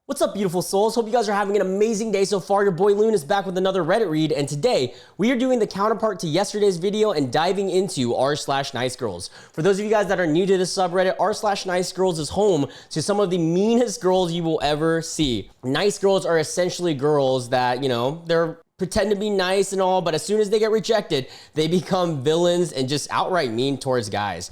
What's up, beautiful souls? Hope you guys are having an amazing day so far. Your boy Loon is back with another Reddit read, and today we are doing the counterpart to yesterday's video and diving into r/Nicegirls. For those of you guys that are new to this subreddit, r/Nicegirls is home to some of the meanest girls you will ever see. Nice girls are essentially girls that, they're pretend to be nice and all, but as soon as they get rejected, they become villains and just outright mean towards guys.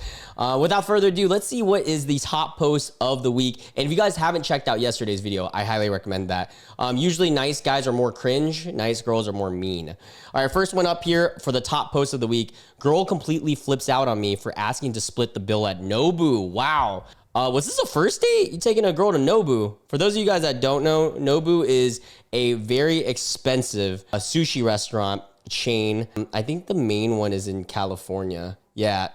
Without further ado, let's see what is the top post of the week. And if you guys haven't checked out yesterday's video, I highly recommend that. Usually nice guys are more cringe, nice girls are more mean. All right, first one up here for the top post of the week. Girl completely flips out on me for asking to split the bill at Nobu. Wow. Was this a first date? You taking a girl to Nobu? For those of you guys that don't know, Nobu is a very expensive sushi restaurant chain. I think the main one is in California. Yeah.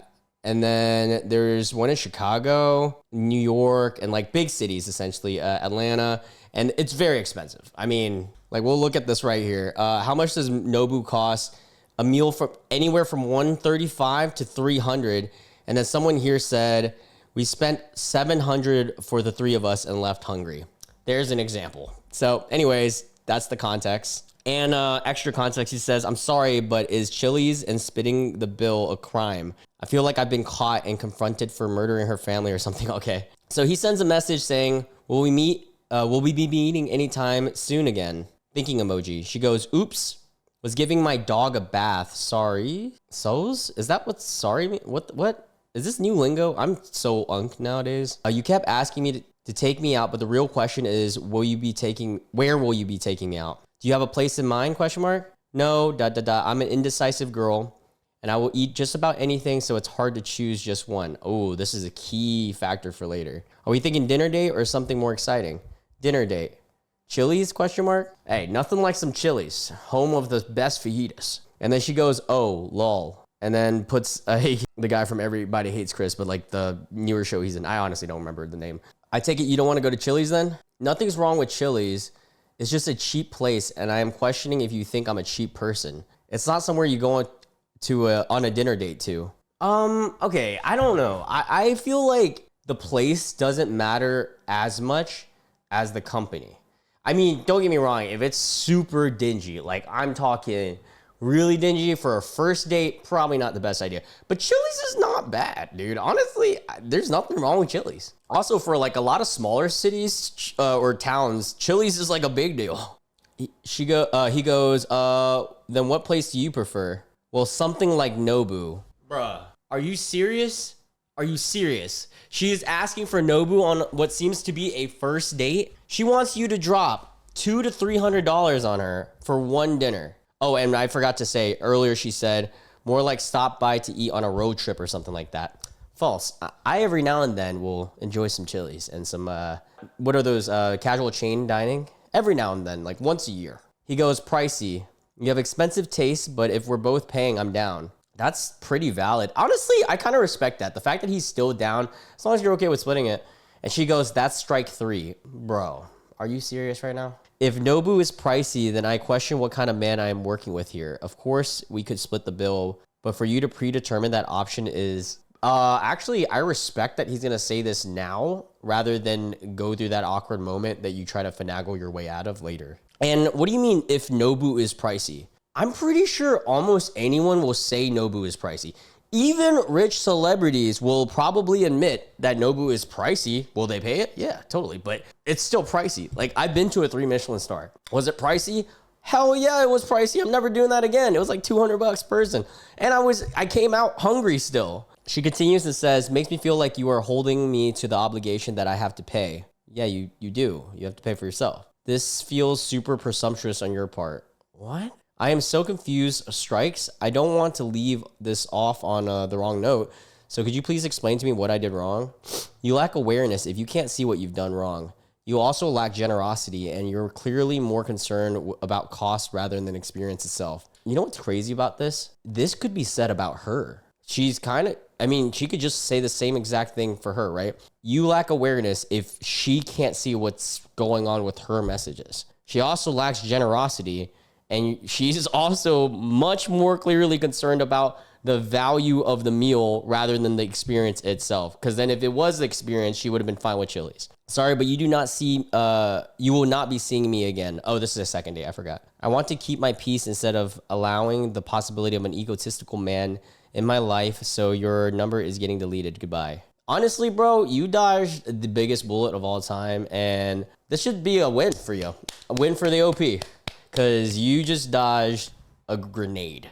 And then there's one in Chicago, New York, and like big cities, essentially, Atlanta. And it's very expensive. I mean, like we'll look at this right here. How much does Nobu cost? A meal from anywhere from $135 to $300. And then someone here said, we spent $700 for the three of us and left hungry. There's an example. So anyways, that's the context. And extra context, he says, I'm sorry, but is Chili's and spitting the bill a crime? I feel like I've been caught and confronted for murdering her family or something. Okay. So he sends a message saying, will we be meeting anytime soon again? Thinking emoji. She goes, oops, was giving my dog a bath. Sorry. So's? Is that what sorry mean? What? Is this new lingo? I'm so unk nowadays. You kept asking me to take me out, but the real question is, where will you be taking me out? Do you have a place in mind? Question mark. No, I'm an indecisive girl and I will eat just about anything. So it's hard to choose just one. Oh, this is a key factor for later. Are we thinking dinner date or something more exciting? Dinner date. Chili's? Question mark. Hey, nothing like some Chili's, home of the best fajitas. And then she goes, oh, lol. And then puts the guy from Everybody Hates Chris, but like the newer show he's in. I honestly don't remember the name. I take it you don't want to go to Chili's then? Nothing's wrong with Chili's. It's just a cheap place, and I am questioning if you think I'm a cheap person. It's not somewhere you go on a dinner date to. Okay, I don't know. I feel like the place doesn't matter as much as the company. I mean, don't get me wrong. If it's super dingy, like I'm talking really dingy for a first date, probably not the best idea. But Chili's is not bad, dude. Honestly, there's nothing wrong with Chili's. Also, for like a lot of smaller cities or towns, Chili's is like a big deal. He goes, then what place do you prefer? Well, something like Nobu. Bruh, are you serious? Are you serious? She is asking for Nobu on what seems to be a first date. She wants you to drop $200 to $300 on her for one dinner. Oh, and I forgot to say earlier, she said more like stop by to eat on a road trip or something like that. False. I every now and then will enjoy some Chili's and some, what are those, casual chain dining? Every now and then, like once a year. He goes, pricey. You have expensive taste, but if we're both paying, I'm down. That's pretty valid. Honestly, I kind of respect that. The fact that he's still down, as long as you're okay with splitting it. And she goes, that's strike three. Bro, are you serious right now? If Nobu is pricey, then I question what kind of man I am working with here. Of course, we could split the bill, but for you to predetermine that option is... actually, I respect that he's going to say this now rather than go through that awkward moment that you try to finagle your way out of later. And what do you mean if Nobu is pricey? I'm pretty sure almost anyone will say Nobu is pricey. Even rich celebrities will probably admit that Nobu is pricey. Will they pay it? Yeah, totally. But it's still pricey. Like, I've been to a 3 Michelin star. Was it pricey? Hell yeah, it was pricey. I'm never doing that again. It was like $200 per person. And I came out hungry still. She continues and says, makes me feel like you are holding me to the obligation that I have to pay. Yeah, you do. You have to pay for yourself. This feels super presumptuous on your part. What? I am so confused. Strikes. I don't want to leave this off on the wrong note. So could you please explain to me what I did wrong? You lack awareness if you can't see what you've done wrong. You also lack generosity, and you're clearly more concerned about cost rather than experience itself. You know what's crazy about this? This could be said about her. She's kind of, she could just say the same exact thing for her, right? You lack awareness if she can't see what's going on with her messages. She also lacks generosity, and she's also much more clearly concerned about the value of the meal rather than the experience itself. Because then if it was the experience, she would have been fine with Chili's. Sorry, but you do not see, you will not be seeing me again. Oh, this is a second date. I forgot. I want to keep my peace instead of allowing the possibility of an egotistical man in my life. So your number is getting deleted. Goodbye. Honestly, bro, you dodged the biggest bullet of all time. And this should be a win for you. A win for the OP. Because you just dodged a grenade.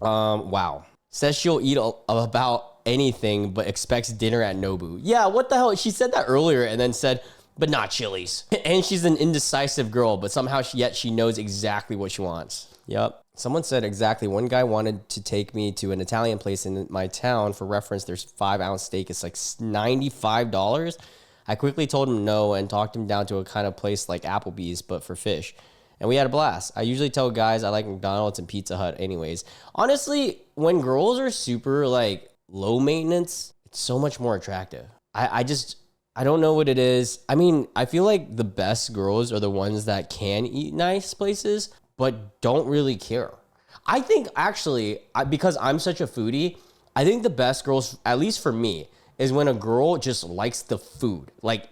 Wow. Says she'll eat about anything but expects dinner at Nobu. Yeah, what the hell? She said that earlier and then said, but not Chili's. And she's an indecisive girl, but somehow yet she knows exactly what she wants. Yep. Someone said exactly. One guy wanted to take me to an Italian place in my town. For reference, there's 5-ounce steak. It's like $95. I quickly told him no and talked him down to a kind of place like Applebee's, but for fish. And we had a blast. I usually tell guys I like McDonald's and Pizza Hut anyways. Honestly, when girls are super like low maintenance, it's so much more attractive. I don't know what it is. I mean, I feel like the best girls are the ones that can eat nice places, but don't really care. I think actually, because I'm such a foodie, I think the best girls, at least for me, is when a girl just likes the food. Like,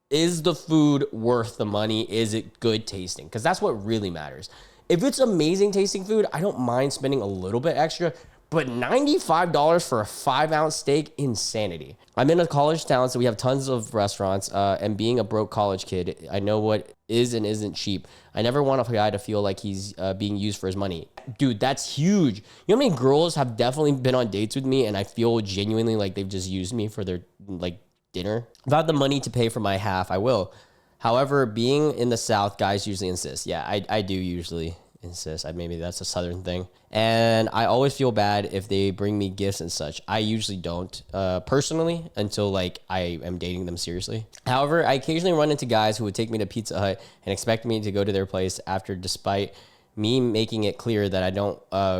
is the food worth the money? Is it good tasting? Because that's what really matters. If it's amazing tasting food, I don't mind spending a little bit extra, but $95 for a 5-ounce steak, insanity. I'm in a college town, so we have tons of restaurants, and being a broke college kid, I know what is and isn't cheap. I never want a guy to feel like he's being used for his money. Dude, that's huge. You know how many girls have definitely been on dates with me and I feel genuinely like they've just used me for their like dinner? If I have the money to pay for my half, I will. However, being in the South, guys usually insist. Yeah, I do usually insist. Maybe that's a Southern thing. And I always feel bad if they bring me gifts and such. I usually don't, personally, until like I am dating them seriously. However, I occasionally run into guys who would take me to Pizza Hut and expect me to go to their place after, despite me making it clear that I don't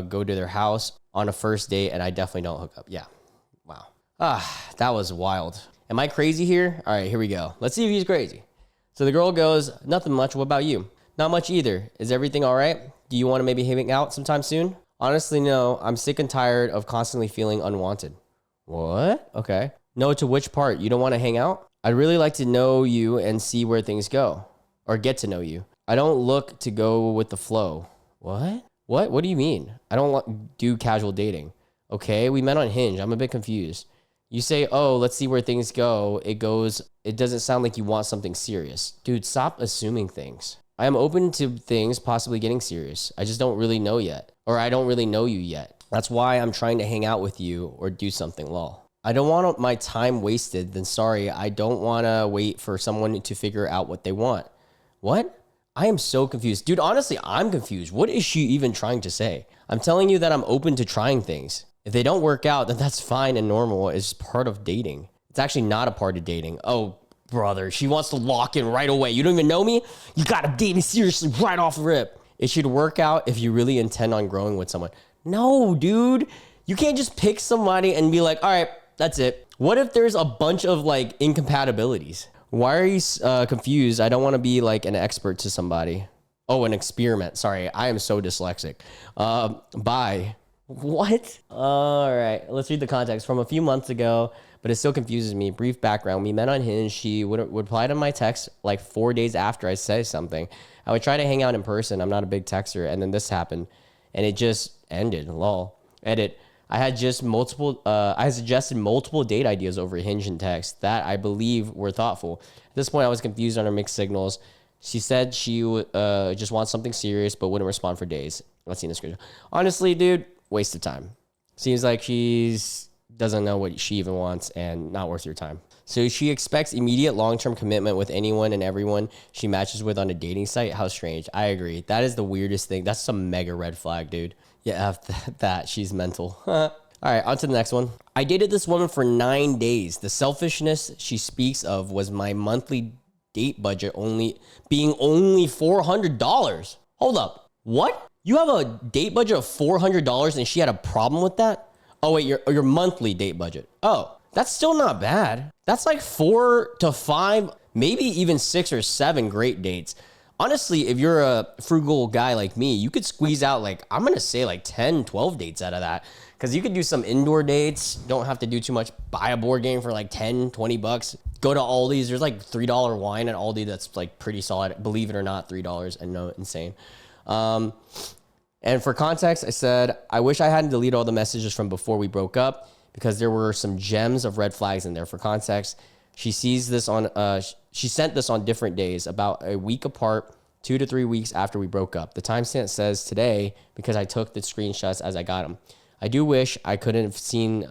go to their house on a first date, and I definitely don't hook up. Yeah. Wow. That was wild. Am I crazy here? All right, here we go. Let's see if he's crazy. So the girl goes, nothing much. What about you? Not much either. Is everything all right? Do you want to maybe hang out sometime soon? Honestly, no. I'm sick and tired of constantly feeling unwanted. What? Okay. No, to which part? You don't want to hang out? I'd really like to know you and see where things go. Or get to know you. I don't look to go with the flow. What? What do you mean? I don't do casual dating. Okay, we met on Hinge. I'm a bit confused. You say, oh, let's see where things go. It doesn't sound like you want something serious. Dude, stop assuming things. I am open to things possibly getting serious. I just don't really know yet. Or I don't really know you yet. That's why I'm trying to hang out with you or do something, lol. I don't want my time wasted. Then sorry, I don't want to wait for someone to figure out what they want. What? I am so confused. Dude, honestly, I'm confused. What is she even trying to say? I'm telling you that I'm open to trying things. If they don't work out, then that's fine and normal. It's part of dating. It's actually not a part of dating. Oh, brother, she wants to lock in right away. You don't even know me? You got to date me seriously right off the rip. It should work out if you really intend on growing with someone. No, dude. You can't just pick somebody and be like, all right, that's it. What if there's a bunch of like incompatibilities? Why are you confused? I don't want to be like an expert to somebody. Oh, an experiment. Sorry, I am so dyslexic. Bye. What? All right, let's read the context. From a few months ago, but it still confuses me. Brief background. We met on Hinge. She would reply to my text like 4 days after I say something. I would try to hang out in person. I'm not a big texter. And then this happened and it just ended. Lol. Edit. I had suggested multiple date ideas over Hinge and text that I believe were thoughtful. At this point, I was confused on her mixed signals. She said she just wants something serious, but wouldn't respond for days. Let's see in the screen. Honestly, dude, waste of time. Seems like she's doesn't know what she even wants and not worth your time. So she expects immediate long-term commitment with anyone and everyone she matches with on a dating site. How strange. I agree. That is the weirdest thing. That's some mega red flag, dude. Yeah, that. She's mental. All right, on to the next one. I dated this woman for 9 days. The selfishness she speaks of was my monthly date budget only $400. Hold up. What? You have a date budget of $400 and she had a problem with that? Oh, wait, your monthly date budget. Oh, that's still not bad. That's like 4 to 5, maybe even 6 or 7 great dates. Honestly, if you're a frugal guy like me, you could squeeze out like, I'm going to say like 10, 12 dates out of that. Because you could do some indoor dates. Don't have to do too much. Buy a board game for like 10, 20 bucks. go to Aldi's. There's like $3 wine at Aldi that's like pretty solid. Believe it or not, $3. I know, insane. And for context, I said, I wish I hadn't deleted all the messages from before we broke up because there were some gems of red flags in there. For context, she sent this on different days, about a week apart, 2 to 3 weeks after we broke up. The timestamp says today because I took the screenshots as I got them. I do wish I couldn't have seen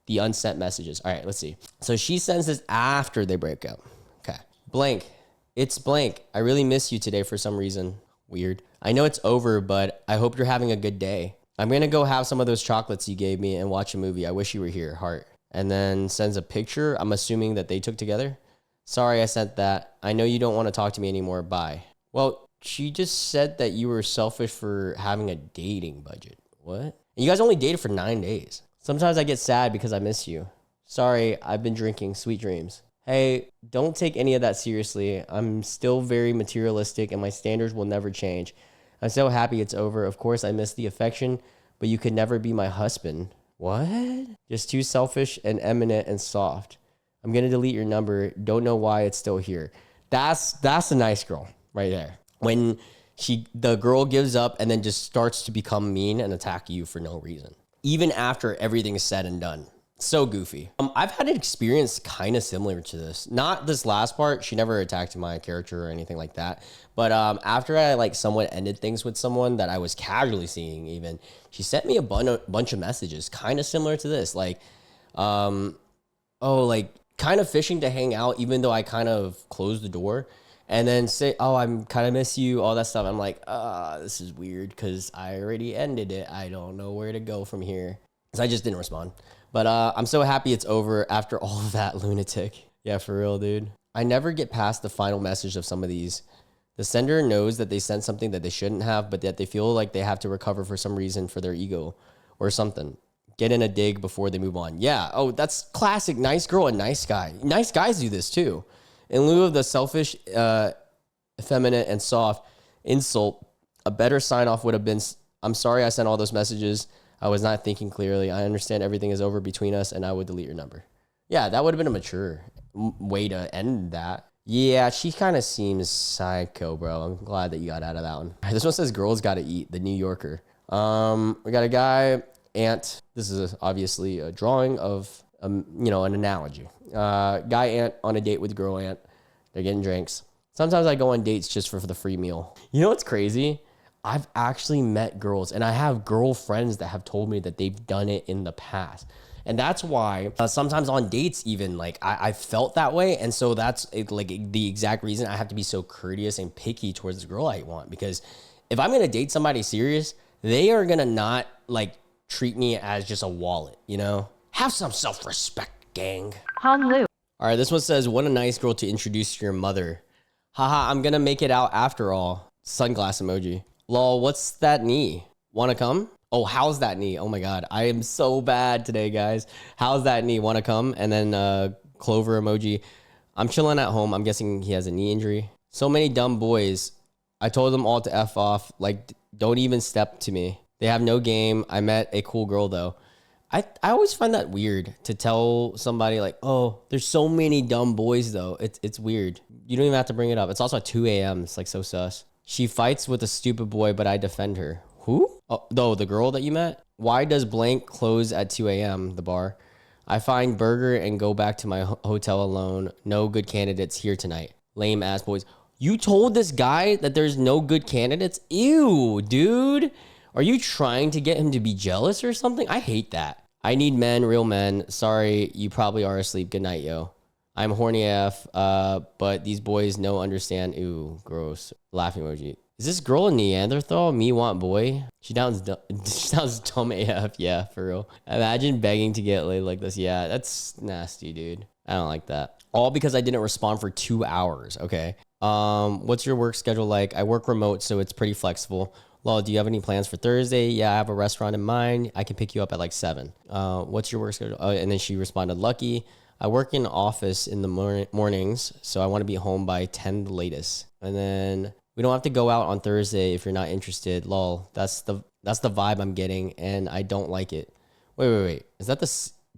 the unsent messages. All right, let's see. So she sends this after they break up. Okay. Blank. It's blank. I really miss you today for some reason. Weird. I know it's over, but I hope you're having a good day. I'm going to go have some of those chocolates you gave me and watch a movie. I wish you were here. Heart. And then sends a picture. I'm assuming that they took together. Sorry I sent that. I know you don't want to talk to me anymore. Bye. Well, she just said that you were selfish for having a dating budget. What? And you guys only dated for 9 days. Sometimes I get sad because I miss you. Sorry, I've been drinking. Sweet dreams. Hey, don't take any of that seriously. I'm still very materialistic and my standards will never change. I'm so happy it's over. Of course, I miss the affection, but you could never be my husband. What? Just too selfish and eminent and soft. I'm going to delete your number. Don't know why it's still here. That's a nice girl right there. When the girl gives up and then just starts to become mean and attack you for no reason. Even after everything is said and done. So goofy. I've had an experience kind of similar to this. Not this last part. She never attacked my character or anything like that. But after I like somewhat ended things with someone that I was casually seeing even, she sent me a bunch of messages kind of similar to this. Like, like kind of fishing to hang out even though I kind of closed the door. And then say, oh, I'm kind of miss you, all that stuff. I'm like, this is weird because I already ended it. I don't know where to go from here. So I just didn't respond. But I'm so happy it's over after all of that, lunatic. Yeah, for real, dude. I never get past the final message of some of these. The sender knows that they sent something that they shouldn't have, but that they feel like they have to recover for some reason for their ego or something. Get in a dig before they move on. Yeah. Oh, that's classic. Nice girl and nice guy. Nice guys do this too. In lieu of the selfish, effeminate, and soft insult, a better sign-off would have been, I'm sorry I sent all those messages. I was not thinking clearly. I understand everything is over between us, and I would delete your number. Yeah, that would have been a mature way to end that. Yeah, she kind of seems psycho, bro. I'm glad that you got out of that one. This one says, girls gotta eat, the New Yorker. We got a guy, Ant. This is obviously a drawing of, an analogy. Guy ant on a date with girl ant. They're getting drinks. Sometimes I go on dates just for the free meal. You know what's crazy? I've actually met girls and I have girlfriends that have told me that they've done it in the past. And that's why sometimes on dates even like I felt that way. And so that's like the exact reason I have to be so courteous and picky towards the girl I want. Because if I'm going to date somebody serious, they are going to not like treat me as just a wallet, you know? Have some self-respect, gang. All right, this one says, what a nice girl to introduce to your mother. Haha, I'm gonna make it out after all. Sunglass emoji. Lol, what's that knee? Wanna come? Oh, how's that knee? Oh my God, I am so bad today, guys. How's that knee? Wanna come? And then Clover emoji. I'm chilling at home. I'm guessing he has a knee injury. So many dumb boys. I told them all to F off. Like, don't even step to me. They have no game. I met a cool girl though. I always find that weird to tell somebody like, oh, there's so many dumb boys though. It's weird. You don't even have to bring it up. It's also at 2 a.m. It's like so sus. She fights with a stupid boy, but I defend her. Who? Oh, though the girl that you met? Why does blank close at 2 a.m. the bar? I find burger and go back to my hotel alone. No good candidates here tonight. Lame ass boys. You told this guy that there's no good candidates? Ew, dude. Are you trying to get him to be jealous or something? I hate that. I need men, real men. Sorry, you probably are asleep. Good night, yo. I'm horny AF, but these boys no understand. Ooh, gross. Laughing emoji. Is this girl a Neanderthal? Me want boy? She sounds dumb AF. Yeah, for real. Imagine begging to get laid like this. Yeah, that's nasty, dude. I don't like that. All because I didn't respond for 2 hours. Okay. What's your work schedule like? I work remote, so it's pretty flexible. Lol, do you have any plans for Thursday? Yeah, I have a restaurant in mind. I can pick you up at like 7. What's your work schedule? And then she responded, lucky. I work in the office in the mornings, so I want to be home by 10 the latest. And then we don't have to go out on Thursday if you're not interested. Lol, that's the vibe I'm getting, and I don't like it. Wait. Is that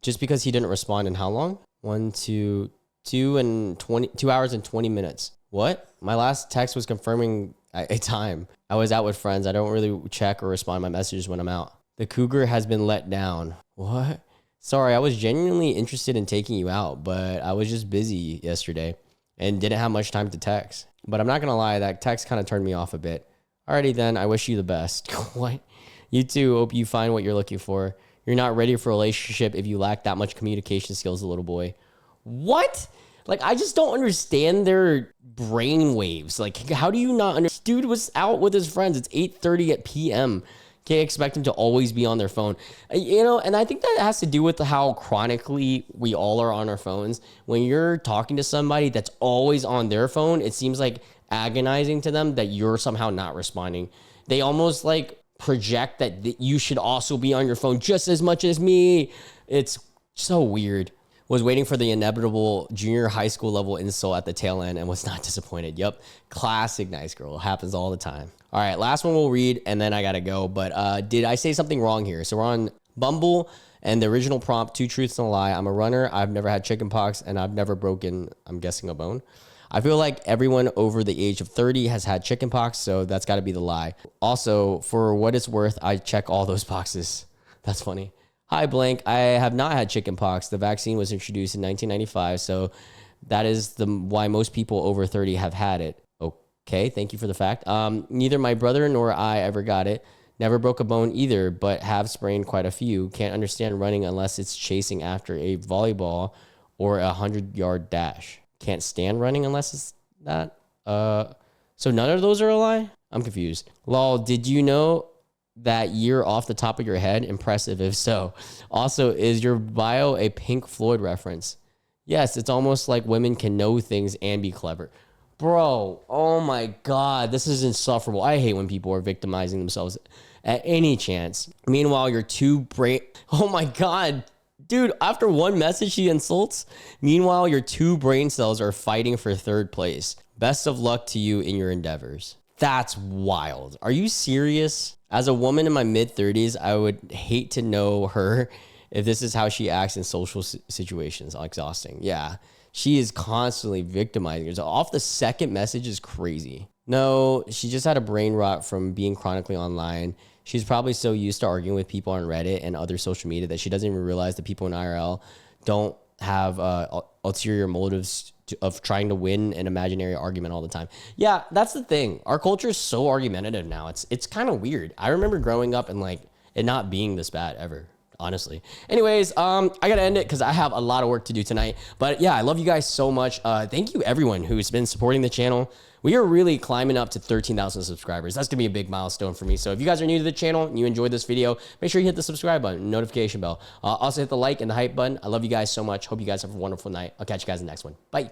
just because he didn't respond in how long? 1, 2, 2 hours and 20 minutes. What? My last text was confirming a time. I was out with friends. I don't really check or respond to my messages when I'm out. The cougar has been let down. What? Sorry, I was genuinely interested in taking you out, but I was just busy yesterday and didn't have much time to text. But I'm not going to lie, that text kind of turned me off a bit. Alrighty then, I wish you the best. What? You too, hope you find what you're looking for. You're not ready for a relationship if you lack that much communication skills, little boy. What? Like, I just don't understand their brain waves. Like, how do you not understand? Dude was out with his friends. It's 8:30 at p.m. Can't expect him to always be on their phone. You know, and I think that has to do with how chronically we all are on our phones. When you're talking to somebody that's always on their phone, it seems like agonizing to them that you're somehow not responding. They almost like project that you should also be on your phone just as much as me. It's so weird. Was waiting for the inevitable junior high school level insult at the tail end and was not disappointed. Yep. Classic nice girl. Happens all the time. All right. Last one we'll read and then I got to go. But did I say something wrong here? So we're on Bumble and the original prompt, 2 truths and a lie. I'm a runner. I've never had chickenpox and I've never broken, I'm guessing, a bone. I feel like everyone over the age of 30 has had chickenpox, so that's got to be the lie. Also, for what it's worth, I check all those boxes. That's funny. Hi, blank. I have not had chickenpox. The vaccine was introduced in 1995, so that is why most people over 30 have had it. Okay, thank you for the fact. Neither my brother nor I ever got it. Never broke a bone either, but have sprained quite a few. Can't understand running unless it's chasing after a volleyball or a 100-yard dash. Can't stand running unless it's that. So none of those are a lie? I'm confused. Lol, did you know that year off the top of your head? Impressive if so. Also, is your bio a Pink Floyd reference? Yes, it's almost like women can know things and be clever. Bro, oh my God, this is insufferable. I hate when people are victimizing themselves at any chance. Meanwhile, you're too brave. Oh my God. Dude, after one message, she insults. Meanwhile, your 2 brain cells are fighting for 3rd place. Best of luck to you in your endeavors. That's wild. Are you serious? As a woman in my mid-30s, I would hate to know her if this is how she acts in social situations. Exhausting. Yeah, she is constantly victimizing herself. Off the second message is crazy. No, she just had a brain rot from being chronically online. She's probably so used to arguing with people on Reddit and other social media that she doesn't even realize that people in IRL don't have ulterior motives of trying to win an imaginary argument all the time. Yeah, that's the thing. Our culture is so argumentative now. It's kind of weird. I remember growing up and like it not being this bad ever, honestly. Anyways, I gotta end it because I have a lot of work to do tonight. But yeah, I love you guys so much. Thank you everyone who's been supporting the channel. We are really climbing up to 13,000 subscribers. That's gonna be a big milestone for me. So if you guys are new to the channel and you enjoyed this video, make sure you hit the subscribe button, notification bell. Also hit the like and the hype button. I love you guys so much. Hope you guys have a wonderful night. I'll catch you guys in the next one. Bye.